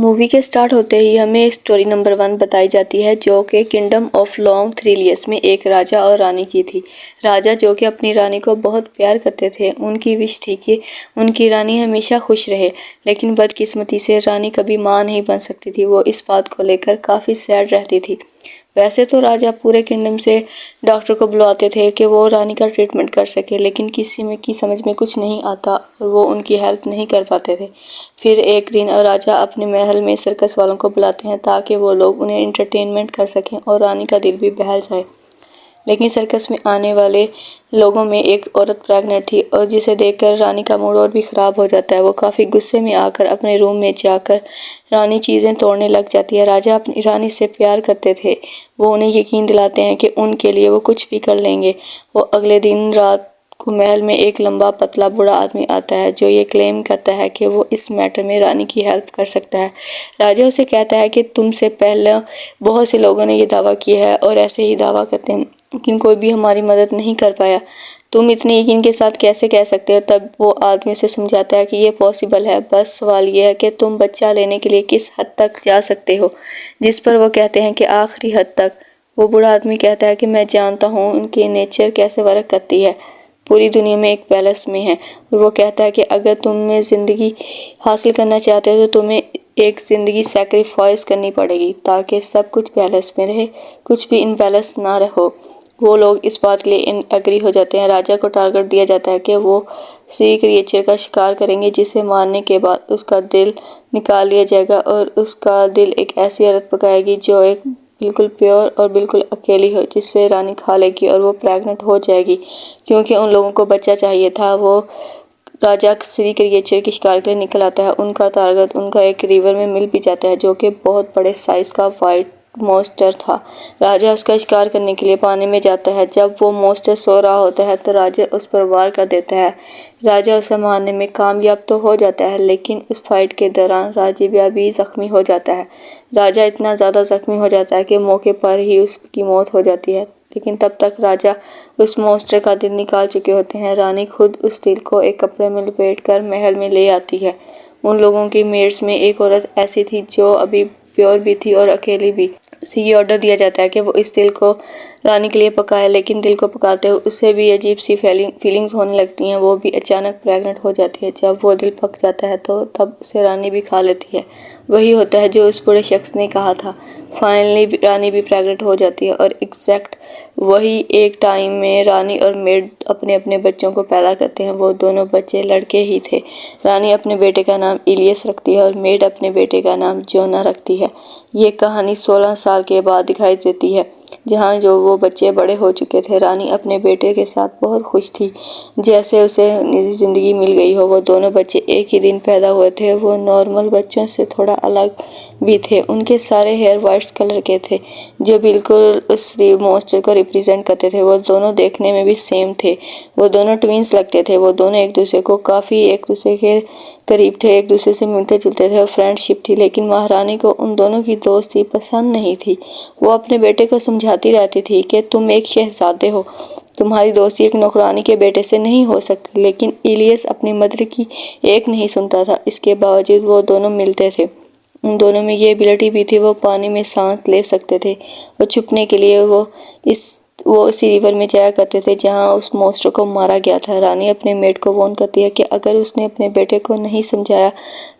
Movie के start होते ही हमें स्टोरी नंबर 1 बताई जाती है, जो कि किंगडम ऑफ लॉन्ग थ्रिलियस में एक राजा और रानी की थी। राजा जो कि अपनी रानी को बहुत प्यार करते थे, उनकी विश थी कि उनकी रानी हमेशा खुश रहे, लेकिन बदकिस्मती से रानी कभी माँ नहीं बन सकती थी। वो इस बात को लेकर काफ़ी सैड रहती थी। वैसे तो राजा पूरे किंगडम से डॉक्टर को बुलवाते थे कि वो रानी का ट्रीटमेंट कर सके, लेकिन किसी में की समझ में कुछ नहीं आता और वो उनकी हेल्प नहीं कर पाते थे। फिर एक दिन राजा अपने महल में सर्कस वालों को बुलाते हैं ताकि वो लोग उन्हें इंटरटेनमेंट कर सकें और रानी का दिल भी बहल जाए। लेकिन सर्कस में आने वाले लोगों में एक औरत प्रेग्नेंट थी और जिसे देखकर रानी का मूड और भी ख़राब हो जाता है। वो काफ़ी गुस्से में आकर अपने रूम में जाकर रानी चीज़ें तोड़ने लग जाती है। राजा अपनी रानी से प्यार करते थे। वो उन्हें यकीन दिलाते हैं कि उनके लिए वो कुछ भी कर लेंगे। वो अगले दिन रात को महल में एक लंबा पतला बूढ़ा आदमी आता है, जो ये क्लेम करता है कि वो इस मैटर में रानी की हेल्प कर सकता है। राजा उसे कहता है कि तुमसे पहले बहुत से लोगों ने ये दावा किया है और ऐसे ही दावा करते हैं, लेकिन कोई भी हमारी मदद नहीं कर पाया। तुम इतने यकीन के साथ कैसे कह सकते हो? तब वो आदमी उसे समझाता है कि ये पॉसिबल है, बस सवाल ये है कि तुम बच्चा लेने के लिए किस हद तक जा सकते हो। जिस पर वो कहते हैं कि आखिरी हद तक। वो बूढ़ा आदमी कहता है कि मैं जानता हूँ उनकी नेचर कैसे वर्क करती है, पूरी दुनिया में एक पैलेस में है। और वो कहता है कि अगर तुम्हें ज़िंदगी हासिल करना चाहते हो तो तुम्हें एक ज़िंदगी सैक्रिफाइस करनी पड़ेगी ताकि सब कुछ बैलेंस में रहे, कुछ भी इनबैलेंस ना रहो। वो लोग इस बात के लिए एग्री हो जाते हैं। राजा को टारगेट दिया जाता है कि वो सी क्रिएचर का शिकार करेंगे, जिसे मारने के बाद उसका दिल निकाल लिया जाएगा और उसका दिल एक ऐसी औरत पकाएगी जो एक बिल्कुल प्योर और बिल्कुल अकेली हो, जिससे रानी खा लेगी और वो प्रेग्नेंट हो जाएगी। क्योंकि उन लोगों को बच्चा चाहिए था, वो राजा सी क्रिएचर के शिकार के लिए निकल आता है। उनका टारगेट उनका एक रिवर में मिल भी जाता है, जो कि बहुत बड़े साइज का वाइट मॉन्स्टर था। राजा उसका शिकार करने के लिए पानी में जाता है। जब वो मॉन्स्टर सो रहा होता है तो राजा उस पर वार कर देता है। राजा उसे मारने में कामयाब तो हो जाता है, लेकिन उस फाइट के दौरान राजा भी जख्मी हो जाता है। राजा इतना ज़्यादा जख्मी हो जाता है कि मौके पर ही उसकी मौत हो जाती है, लेकिन तब तक राजा उस मॉन्स्टर का दिल निकाल चुके होते हैं। रानी खुद उस दिल को एक कपड़े में लपेटकर महल में ले आती है। उन लोगों की मेड्स में एक औरत ऐसी थी जो अभी प्योर भी थी और अकेली भी। उसे ये ऑर्डर दिया जाता है कि वो इस दिल को रानी के लिए पकाए, लेकिन दिल को पकाते हुए उसे भी अजीब सी फीलिंग्स होने लगती हैं। वो भी अचानक प्रेग्नेंट हो जाती है। जब वो दिल पक जाता है तो तब उसे रानी भी खा लेती है। वही होता है जो उस बूढ़े शख्स ने कहा था। फाइनली रानी भी प्रेग्नेंट हो जाती है और एग्जैक्ट वही एक टाइम में रानी और मेड अपने अपने बच्चों को पैदा करते हैं। वो दोनों बच्चे लड़के ही थे। रानी अपने बेटे का नाम इलियस रखती है और मेड अपने बेटे का नाम जोना रखती है। ये कहानी 16 साल के बाद दिखाई देती है, जहाँ जो वो बच्चे बड़े हो चुके थे। रानी अपने बेटे के साथ बहुत खुश थी, जैसे उसे नई जिंदगी मिल गई हो। वो दोनों बच्चे एक ही दिन पैदा हुए थे। वो नॉर्मल बच्चों से थोड़ा अलग भी थे। उनके सारे हेयर वाइट कलर के थे, जो बिल्कुल उस मॉन्स्टर को रिप्रेजेंट करते थे। वो दोनों देखने में भी सेम थे। वो दोनों ट्विंस लगते थे। वो दोनों एक दूसरे को काफ़ी एक दूसरे के करीब थे, एक दूसरे से मिलते जुलते थे और फ्रेंडशिप थी। लेकिन महारानी को उन दोनों की दोस्ती पसंद नहीं थी। वो अपने बेटे को समझाती रहती थी कि तुम एक शहजादे हो, तुम्हारी दोस्ती एक नौकरानी के बेटे से नहीं हो सकती। लेकिन इलियस अपनी मदर की एक नहीं सुनता था। इसके बावजूद वो दोनों मिलते थे। उन दोनों में ये एबिलिटी भी थी, वो पानी में सांस ले सकते थे। और छुपने के लिए वो उसी रिवर में जाया करते थे जहाँ उस मॉन्स्टर को मारा गया था। रानी अपने मेड को वार्न करती है कि अगर उसने अपने बेटे को नहीं समझाया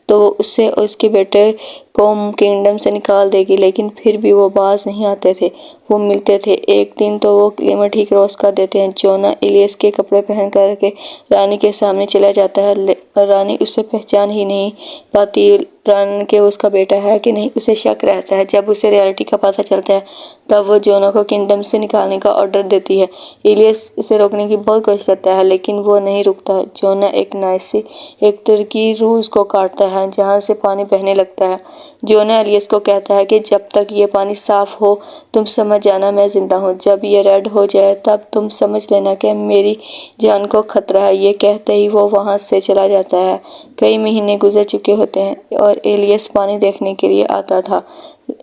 तो उससे और उसके बेटे को किंगडम से निकाल देगी। लेकिन फिर भी वो बाज नहीं आते थे। वो मिलते थे। एक दिन तो वो लिमिट ही क्रॉस कर देते हैं। जोना इलियस के कपड़े पहन करके रानी के सामने चला जाता है। रानी उससे पहचान ही नहीं पाती रानी के उसका बेटा है कि नहीं। उसे शक रहता है। जब उसे रियलिटी का पता चलता है तब वो जोना को किंगडम से निकालने का ऑर्डर देती है। इलियस इसे रोकने की बहुत कोशिश करता है, लेकिन वो नहीं रुकता। जोना एक तुर्की रूल्स को काटता है जहाँ से पानी बहने लगता है। जोना इलियस को कहता है कि जब तक ये पानी साफ हो तुम समझ जाना मैं जिंदा हूँ। जब ये रेड हो जाए तब तुम समझ लेना कि मेरी जान को खतरा है। ये कहते ही वो वहाँ से चला जाता है। कई महीने गुजर चुके होते हैं और इलियस पानी देखने के लिए आता था।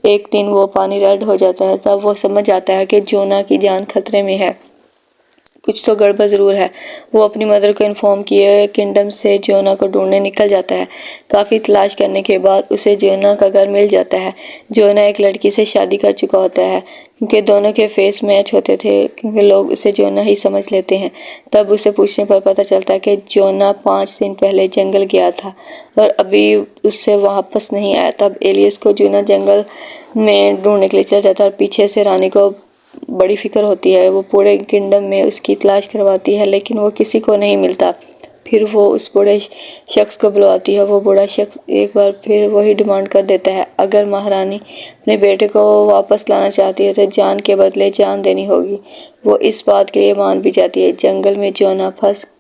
एक दिन वो पानी रेड हो जाता है। तब वो समझ आता है कि जोना की जान खतरे में है। कुछ तो गड़बड़ ज़रूर है। वो अपनी मदर को इन्फॉर्म किए किंगडम से जोना को ढूंढने निकल जाता है। काफ़ी तलाश करने के बाद उसे जोना का घर मिल जाता है। जोना एक लड़की से शादी कर चुका होता है, क्योंकि दोनों के फेस मैच होते थे, क्योंकि लोग उसे जोना ही समझ लेते हैं। तब उसे पूछने पर पता चलता है कि जोना 5 दिन पहले जंगल गया था और अभी उससे वापस नहीं आया। तब एलियस को जोना जंगल में ढूंढने के लिए चला जाता है और पीछे से रानी को बड़ी फिक्र होती है। वो पूरे किंगडम में उसकी तलाश करवाती है, लेकिन वो किसी को नहीं मिलता। फिर वो उस बूढ़े शख्स को बुलवाती है। वो बूढ़ा शख्स एक बार फिर वही डिमांड कर देता है, अगर महारानी अपने बेटे को वापस लाना चाहती है तो जान के बदले जान देनी होगी। वो इस बात के लिए मान भी जाती है। जंगल में जोना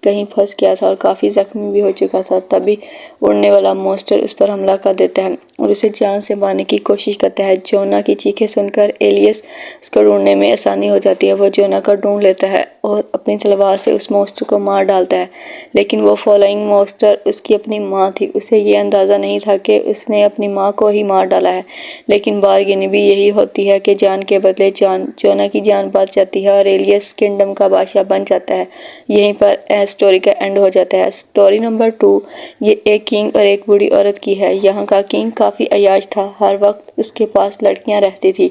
कहीं फंस गया था और काफ़ी जख्मी भी हो चुका था। तभी उड़ने वाला मॉन्स्टर उस पर हमला कर देता है और उसे जान से मारने की कोशिश करता है। जोना की चीखें सुनकर एलियस उसको ढूंढने में आसानी हो जाती है। वो जोना को ढूंढ लेता है और अपनी तलवार से उस मॉन्स्टर को मार डालता है, लेकिन वो फॉलोइंग मॉन्स्टर उसकी अपनी माँ थी। उसे ये अंदाज़ा नहीं था कि उसने अपनी माँ को ही मार डाला है, लेकिन बारगेनी भी यही होती है कि जान के बदले जान। जोना की जान बच जाती है और एलियस किंगडम का बादशाह बन जाता है। यहीं पर स्टोरी का एंड हो जाता है। स्टोरी नंबर 2 ये एक किंग और एक बूढ़ी औरत की है। यहाँ का किंग काफ़ी अयाज था। हर वक्त उसके पास लड़कियाँ रहती थी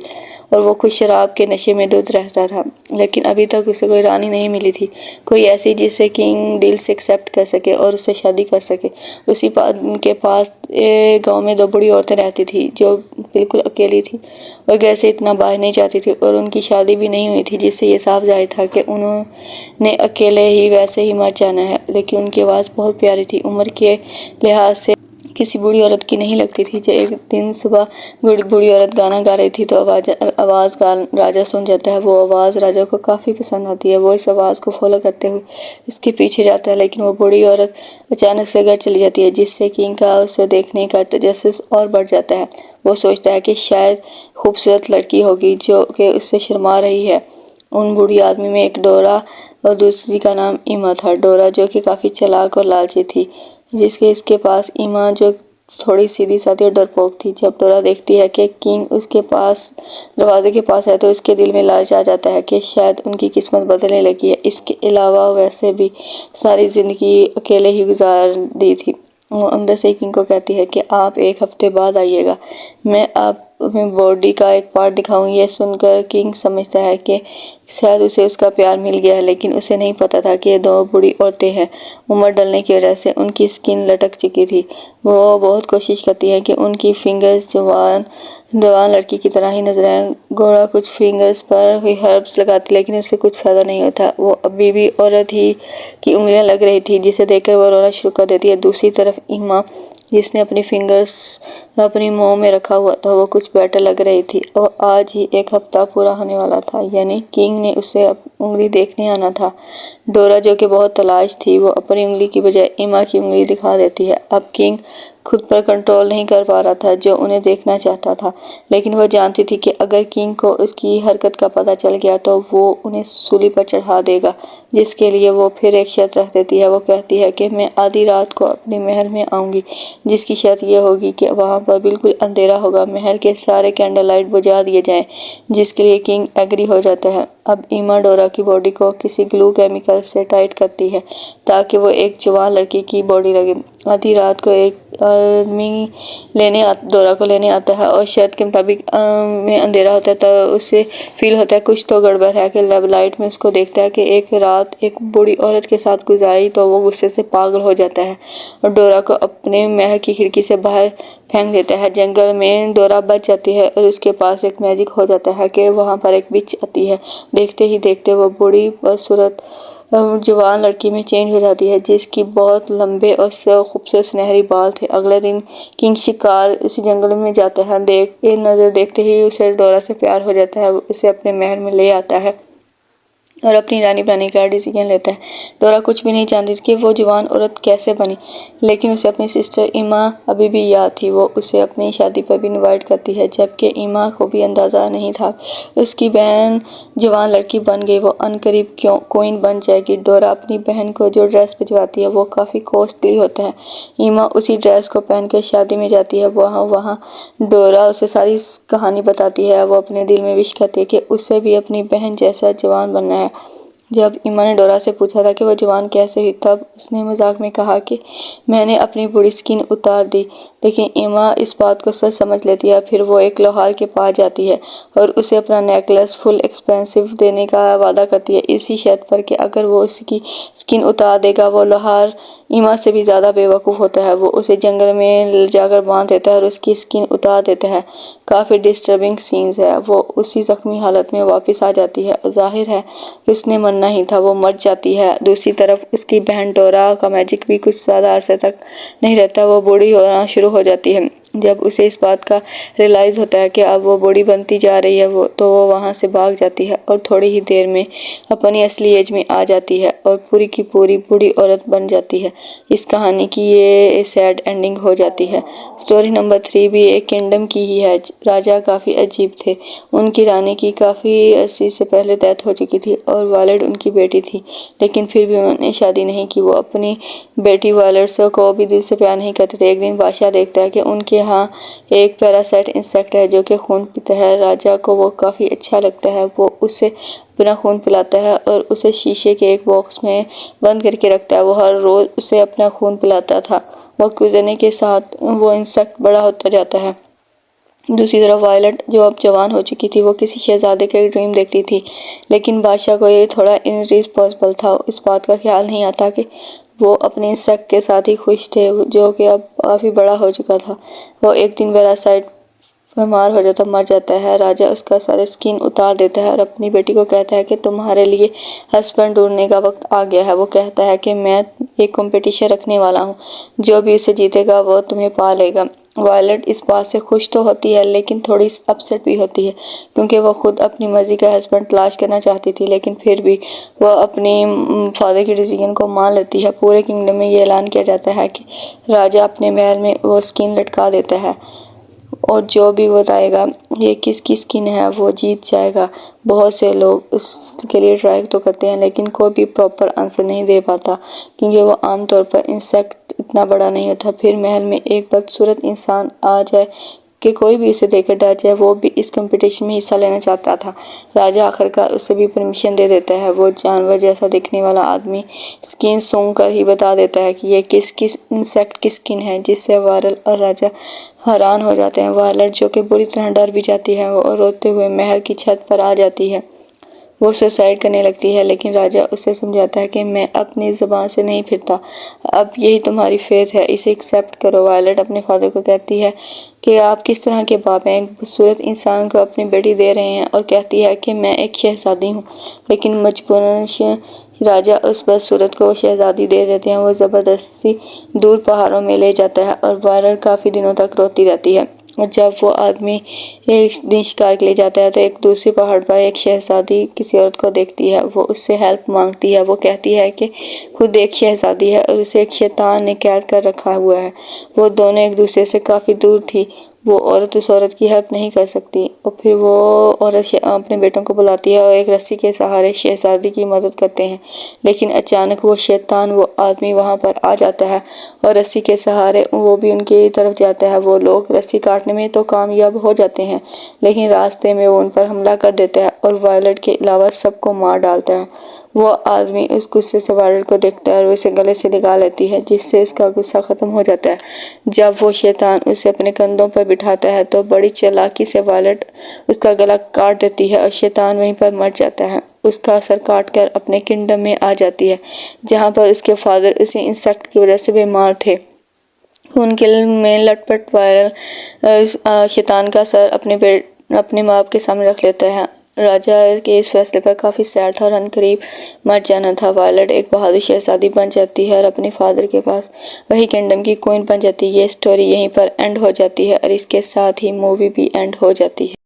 और वो खुद शराब के नशे में धुत रहता था, लेकिन अभी तक उसे कोई रानी नहीं मिली थी, कोई ऐसी जिसे किंग दिल से एक्सेप्ट कर सके और उससे शादी कर सके। उनके पास गांव में 2 बूढ़ी औरतें रहती थी जो बिल्कुल अकेली थी और घर से इतना बाहर नहीं जाती थी, और उनकी शादी भी नहीं हुई थी, जिससे ये साफ जाहिर था कि उन्होंने अकेले ही वैसे ही मर जाना है। लेकिन उनकी आवाज़ बहुत प्यारी थी। उम्र के लिहाज से किसी बूढ़ी औरत की नहीं लगती थी। जब एक दिन सुबह बूढ़ी औरत गाना गा रही थी तो आवाज़ राजा सुन जाता है। वो आवाज़ राजा को काफ़ी पसंद आती है। वो इस आवाज़ को फॉलो करते हुए इसके पीछे जाता है, लेकिन वो बूढ़ी औरत अचानक से घर चली जाती है, जिससे किंग का उसे देखने का तजस्सुस और बढ़ जाता है। वो सोचता है कि शायद खूबसूरत लड़की होगी जो कि उससे शर्मा रही है। उन बूढ़ी आदमी में एक डोरा और दूसरी का नाम ईमा था। डोरा जो कि काफ़ी चालाक और लालची थी, इसके पास ईमा जो थोड़ी सीधी सादी और डरपोक थी। जब डोरा देखती है कि किंग उसके पास दरवाजे के पास है तो उसके दिल में लालच आ जाता है कि शायद उनकी किस्मत बदलने लगी है। इसके अलावा वैसे भी सारी ज़िंदगी अकेले ही गुजार दी थी। वो अंदर से किंग को कहती है कि आप 1 हफ्ते बाद आइएगा, मैं आप अपनी बॉडी का एक पार्ट दिखाऊंगी। ये सुनकर किंग समझता है कि शायद उसे उसका प्यार मिल गया है, लेकिन उसे नहीं पता था कि ये 2 बूढ़ी औरतें हैं। उम्र ढलने की वजह से उनकी स्किन लटक चुकी थी। वो बहुत कोशिश करती है कि उनकी फिंगर्स जवान लड़की की तरह ही नजर आए। घोड़ा कुछ फिंगर्स पर हर्ब्स लगाती, लेकिन उससे कुछ फायदा नहीं होता। वो अभी भी औरत ही की उंगलियां लग रही थी, जिसे देखकर वो रोना शुरू कर देती है। दूसरी तरफ ईमा, जिसने अपनी फिंगर्स अपनी मुंह में रखा हुआ था, वो कुछ बेटर लग रही थी और आज ही 1 हफ्ता पूरा होने वाला था, यानी किंग ने उसे उंगली देखने आना था। डोरा जो कि बहुत तलाश थी, वो अपनी उंगली की बजाय ईमा की उंगली दिखा देती है। अब किंग खुद पर कंट्रोल नहीं कर पा रहा था जो उन्हें देखना चाहता था, लेकिन वह जानती थी कि अगर किंग को उसकी हरकत का पता चल गया तो वो उन्हें सूली पर चढ़ा देगा, जिसके लिए वो फिर एक शर्त रख देती है। वो कहती है कि मैं आधी रात को अपने महल में आऊंगी, जिसकी शर्त यह होगी कि वहां पर बिल्कुल अंधेरा होगा, महल के सारे कैंडल लाइट बुझा दिए जाएं, जिसके लिए किंग एग्री हो जाता है। अब ईमा डोरा की बॉडी को किसी ग्लू केमिकल से टाइट करती है ताकि वो एक जवान लड़की की बॉडी लगे। आधी रात को एक आदमी डोरा को लेने आता है और शर्त के मुताबिक में अंधेरा होता है, तो उसे फील होता है कुछ तो गड़बड़ है कि लब लाइट में उसको देखता है कि एक रात एक बूढ़ी औरत के साथ गुजारी, तो वो गुस्से से पागल हो जाता है और डोरा को अपने महल की खिड़की से बाहर फेंक देता है। जंगल में डोरा बच जाती है और उसके पास एक मैजिक हो जाता है कि वहाँ पर एक विच आती है। देखते ही देखते वो बूढ़ी बदसूरत जवान लड़की में चेंज हो जाती है, जिसकी बहुत लंबे और खूबसूरत सुनहरी बाल थे। अगले दिन किंग शिकार उसी जंगल में जाता है। नजर देखते ही उसे डोरा से प्यार हो जाता है। उसे अपने महल में ले आता है और अपनी रानी बनाने का डिसीजन लेता है। डोरा कुछ भी नहीं जानती कि वो जवान औरत कैसे बनी, लेकिन उसे अपनी सिस्टर ईमा अभी भी याद थी। वो उसे अपनी शादी पर भी इनवाइट करती है, जबकि ईमा को भी अंदाज़ा नहीं था उसकी बहन जवान लड़की बन गई, वो अनकरीब क्वीन बन जाएगी। डोरा अपनी बहन को जो ड्रेस भिजवाती है वो काफ़ी कॉस्टली होता है। ईमा उसी ड्रेस को पहन कर शादी में जाती है। वहाँ डोरा उसे सारी कहानी बताती है। वो अपने दिल में विश करती है कि उसे भी अपनी बहन जैसा जवान बनना है। जब एमा ने डोरा से पूछा था कि वह जवान कैसे हुई, तब उसने मजाक में कहा कि मैंने अपनी बुरी स्किन उतार दी। लेकिन एमा इस बात को सच समझ लेती है। फिर वो एक लोहार के पास जाती है और उसे अपना नेकलेस फुल एक्सपेंसिव देने का वादा करती है, इसी शर्त पर कि अगर वो उसकी स्किन उतार देगा। वो लोहार एमा से भी ज़्यादा बेवकूफ़ होता है। वो उसे जंगल में जाकर बांध देता है और उसकी स्किन उतार देता है। काफ़ी डिस्टर्बिंग सीन्स है। वो उसी जख्मी हालत में वापस आ जाती है और जाहिर है कि उसने मरना ही था, वो मर जाती है। दूसरी तरफ उसकी बहन डोरा का मैजिक भी कुछ ज़्यादा अरसे तक नहीं रहता। वो बूढ़ी होना शुरू हो जाती है। जब उसे इस बात का रियलाइज़ होता है कि अब वो बूढ़ी बनती जा रही है, तो वो वहाँ से भाग जाती है और थोड़ी ही देर में अपनी असली एज में आ जाती है और पूरी की पूरी बूढ़ी औरत बन जाती है। इस कहानी की ये सैड एंडिंग हो जाती है। स्टोरी नंबर 3 भी एक किंगडम की ही है। राजा काफ़ी अजीब थे। उनकी रानी की काफ़ी अर्से से पहले डेथ हो चुकी थी और वायलेट उनकी बेटी थी, लेकिन फिर भी उन्होंने शादी नहीं की। वो अपनी बेटी वायलेट को भी दिल से प्यार नहीं करते थे। एक दिन बादशाह देखता है कि उनके यहाँ एक पैरासाइट इंसेक्ट है जो कि खून पीता है। राजा को वो काफ़ी अच्छा लगता है। वो उसे अपना खून पिलाता है और उसे शीशे के एक बॉक्स में बंद करके रखता है। वो हर रोज़ उसे अपना खून पिलाता था। वक्त गुजरने के साथ वो इंसेक्ट बड़ा होता जाता है। दूसरी तरफ वायलेट जो अब जवान हो चुकी थी, वो किसी शहजादे का ड्रीम देखती थी, लेकिन बादशाह को ये थोड़ा इनरिस्पॉन्सिबल था। इस बात का ख्याल नहीं आता कि वो अपने इंसेक्ट के साथ ही खुश थे जो कि अब काफ़ी बड़ा हो चुका था। वो एक दिन पैरासाइट बीमार हो जाता, मर जाता है। राजा उसका सारा स्किन उतार देता है और अपनी बेटी को कहता है कि तुम्हारे लिए हस्बैंड ढूंढने का वक्त आ गया है। वो कहता है कि मैं एक कंपटीशन रखने वाला हूँ, जो भी उसे जीतेगा वो तुम्हें पा लेगा। वायलेट इस बात से खुश तो होती है, लेकिन थोड़ी अपसेट भी होती है, क्योंकि वो खुद अपनी मर्जी का हस्बैंड तलाश करना चाहती थी। लेकिन फिर भी वो अपनी फादर की डिसीजन को मान लेती है। पूरे किंगडम में ये ऐलान किया जाता है कि राजा अपने महल में वो स्किन लटका देता है और जो भी बताएगा ये किसकी स्किन है वो जीत जाएगा। बहुत से लोग उसके लिए ट्राई तो करते हैं, लेकिन कोई भी प्रॉपर आंसर नहीं दे पाता, क्योंकि वो आमतौर पर इंसेक्ट इतना बड़ा नहीं होता। फिर महल में एक बदसूरत इंसान आ जाए कि कोई भी उसे देखकर डर जाए। वो भी इस कंपटीशन में हिस्सा लेना चाहता था। राजा आखिरकार उसे भी परमिशन दे देता है। वो जानवर जैसा दिखने वाला आदमी स्किन सूंघ कर ही बता देता है कि ये किस किस इंसेक्ट की स्किन है, जिससे वायलेट और राजा हैरान हो जाते हैं। वायलेट जो कि बुरी तरह डर भी जाती है और रोते हुए महल की छत पर आ जाती है। वो सुसाइड करने लगती है, लेकिन राजा उसे समझाता है कि मैं अपनी ज़ुबान से नहीं फिरता। अब यही तुम्हारी फेथ है, इसे एक्सेप्ट करो। वायलेट अपने फादर को कहती है कि आप किस तरह के बाप हैं, एक खूबसूरत इंसान को अपनी बेटी दे रहे हैं, और कहती है कि मैं एक शहजादी हूँ। लेकिन मजबूरन राजा उस बदसूरत को शहजादी दे देते हैं। वो ज़बरदस्ती दूर पहाड़ों में ले जाता है और वायलेट काफ़ी दिनों तक रोती रहती है। और जब वो आदमी एक दिन शिकार के लिए जाता है, तो एक दूसरे पहाड़ पर एक शहजादी किसी औरत को देखती है। वो उससे हेल्प मांगती है। वो कहती है कि खुद एक शहजादी है और उसे एक शैतान ने कैद कर रखा हुआ है। वो दोनों एक दूसरे से काफ़ी दूर थी। वो औरत उस औरत की हेल्प नहीं कर सकती। और फिर वो औरत अपने बेटों को बुलाती है और एक रस्सी के सहारे शहजादी की मदद करते हैं। लेकिन अचानक वो शैतान, वो आदमी वहाँ पर आ जाता है और रस्सी के सहारे वो भी उनकी तरफ जाता है। वो लोग रस्सी काटने में तो कामयाब हो जाते हैं, लेकिन रास्ते में वो उन पर हमला कर देता है और वायलेट के अलावा सबको मार डालता है। वो आदमी उस गुस्से से वायलेट को देखता है और उसे गले से लगा लेती है, जिससे उसका गुस्सा खत्म हो जाता है। जब वो शैतान उसे अपने कंधों पर बिठाता है, तो बड़ी चालाकी से वायलेट उसका गला काट देती है और शैतान वहीं पर मर जाता है। उसका सर काट कर अपने किंगडम में आ जाती है, जहाँ पर उसके फादर उसी इंसेक्ट की वजह से बीमार थे। उनके में लटपट वायरल शैतान का सर अपने माँ बाप के सामने रख लेता है। राजा के इस फैसले पर काफ़ी सैड था और अनकरीब मर जाना था। वायलेट एक बहादुर शहजादी बन जाती है और अपने फादर के पास वही किंगडम की क्वीन बन जाती है। ये स्टोरी यहीं पर एंड हो जाती है और इसके साथ ही मूवी भी एंड हो जाती है।